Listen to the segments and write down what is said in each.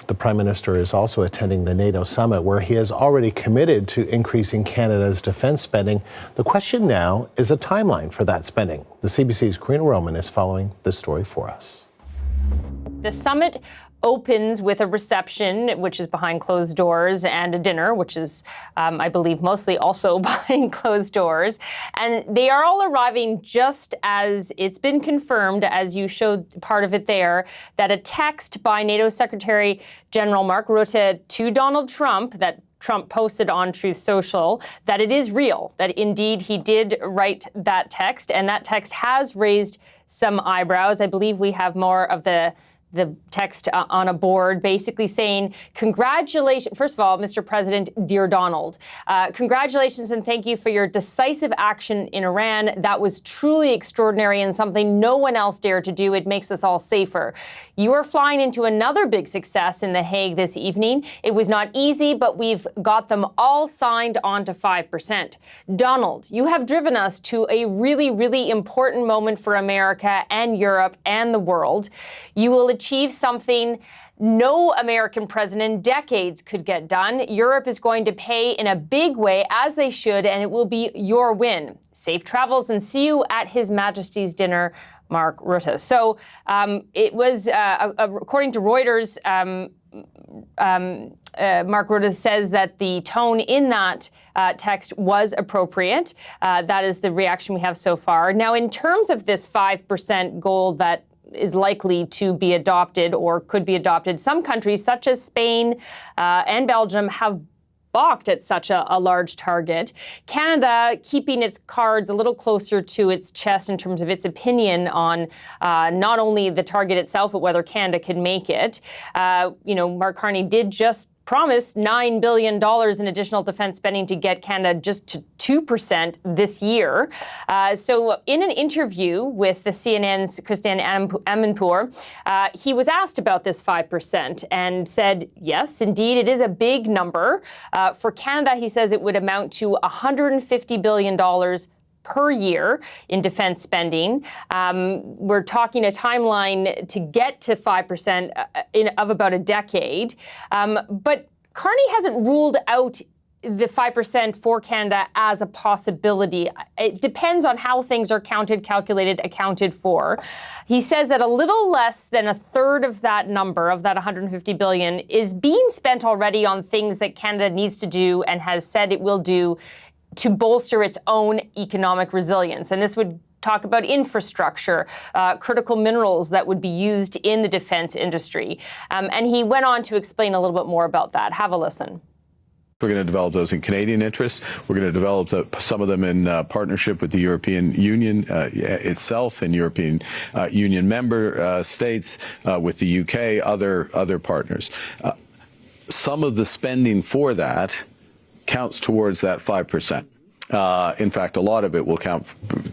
The Prime Minister is also attending the NATO summit, where he has already committed to increasing Canada's defence spending. The question now is a timeline for that spending. The CBC's Karina Roman is following this story for us. The summit opens with a reception, which is behind closed doors, and a dinner, which is, I believe, mostly also behind closed doors. And they are all arriving just as it's been confirmed, as you showed part of it there, that a text by NATO Secretary General Mark Rutte to Donald Trump that Trump posted on Truth Social, that it is real, that indeed he did write that text, and that text has raised some eyebrows. I believe we have more of the text on a board basically saying, congratulations. First of all, Mr. President, dear Donald, congratulations and thank you for your decisive action in Iran. That was truly extraordinary and something no one else dared to do. It makes us all safer. You are flying into another big success in The Hague this evening. It was not easy, but we've got them all signed on to 5%. Donald, you have driven us to a really, really important moment for America and Europe and the world. You will achieve something no American president in decades could get done. Europe is going to pay in a big way, as they should, and it will be your win. Safe travels and see you at His Majesty's dinner, Mark Rutte. So it was, according to Reuters, Mark Rutte says that the tone in that text was appropriate. That is the reaction we have so far. Now, in terms of this 5% goal that is likely to be adopted or could be adopted, some countries such as Spain and Belgium have balked at such a large target. Canada keeping its cards a little closer to its chest in terms of its opinion on not only the target itself, but whether Canada can make it. Mark Carney did just promised $9 billion in additional defense spending to get Canada just to 2% this year. So in an interview with the CNN's Christian Amanpour, he was asked about this 5% and said, yes, indeed, it is a big number. For Canada, he says it would amount to $150 billion per year in defense spending. We're talking a timeline to get to 5% of about a decade. But Carney hasn't ruled out the 5% for Canada as a possibility. It depends on how things are counted, calculated, accounted for. He says that a little less than a third of that number, of that $150 billion, is being spent already on things that Canada needs to do and has said it will do to bolster its own economic resilience. And this would talk about infrastructure, critical minerals that would be used in the defense industry. And he went on to explain a little bit more about that. Have a listen. We're going to develop those in Canadian interests. We're going to develop some of them in partnership with the European Union itself and European Union member states, with the UK, other partners. Some of the spending for that counts towards that 5%. In fact, a lot of it will count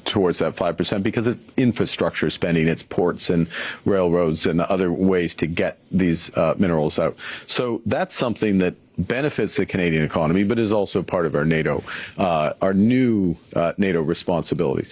towards that 5% because it's infrastructure spending, it's ports and railroads and other ways to get these minerals out. So that's something that benefits the Canadian economy, but is also part of our NATO, our new NATO responsibilities.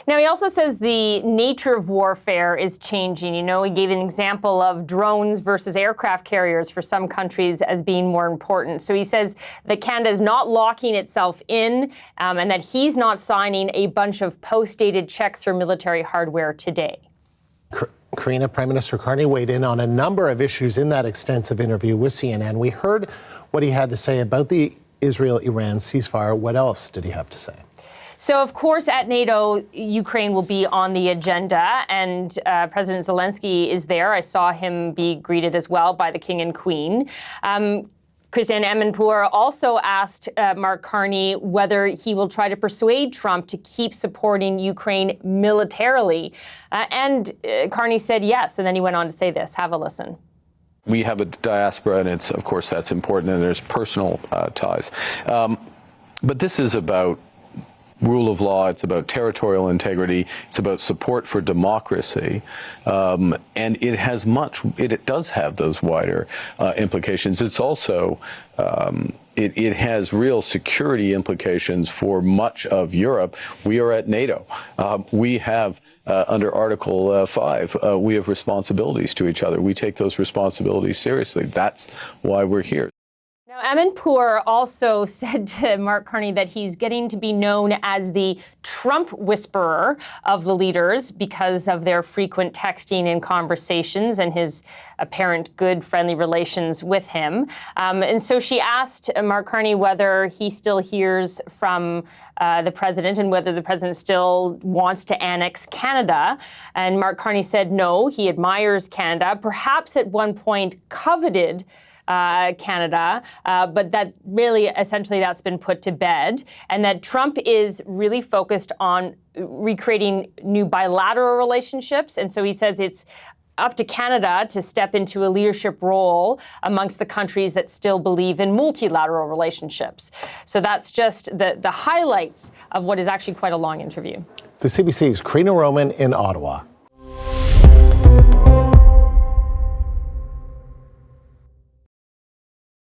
Now, he also says the nature of warfare is changing. You know, he gave an example of drones versus aircraft carriers for some countries as being more important. So he says that Canada is not locking itself in and that he's not signing a bunch of post-dated checks for military hardware today. Karina, Prime Minister Carney weighed in on a number of issues in that extensive interview with CNN. We heard what he had to say about the Israel-Iran ceasefire. What else did he have to say? So, of course, at NATO, Ukraine will be on the agenda, and President Zelensky is there. I saw him be greeted as well by the King and Queen. Christian Amanpour also asked Mark Carney whether he will try to persuade Trump to keep supporting Ukraine militarily. And Carney said yes, and then he went on to say this. Have a listen. We have a diaspora, and it's, of course, that's important, and there's personal ties. But this is about rule of law, it's about territorial integrity, it's about support for democracy, and it does have those wider implications. It's also it has real security implications for much of Europe. We are at NATO. We have, under Article 5, we have responsibilities to each other. We take those responsibilities seriously. That's why we're here. Now, Amanpour also said to Mark Carney that he's getting to be known as the Trump whisperer of the leaders because of their frequent texting and conversations and his apparent good, friendly relations with him. And so she asked Mark Carney whether he still hears from the president and whether the president still wants to annex Canada. And Mark Carney said no, he admires Canada, perhaps at one point coveted Canada, but that really, essentially, that's been put to bed, and that Trump is really focused on recreating new bilateral relationships. And so he says it's up to Canada to step into a leadership role amongst the countries that still believe in multilateral relationships. So that's just the highlights of what is actually quite a long interview. The CBC's Karina Roman in Ottawa.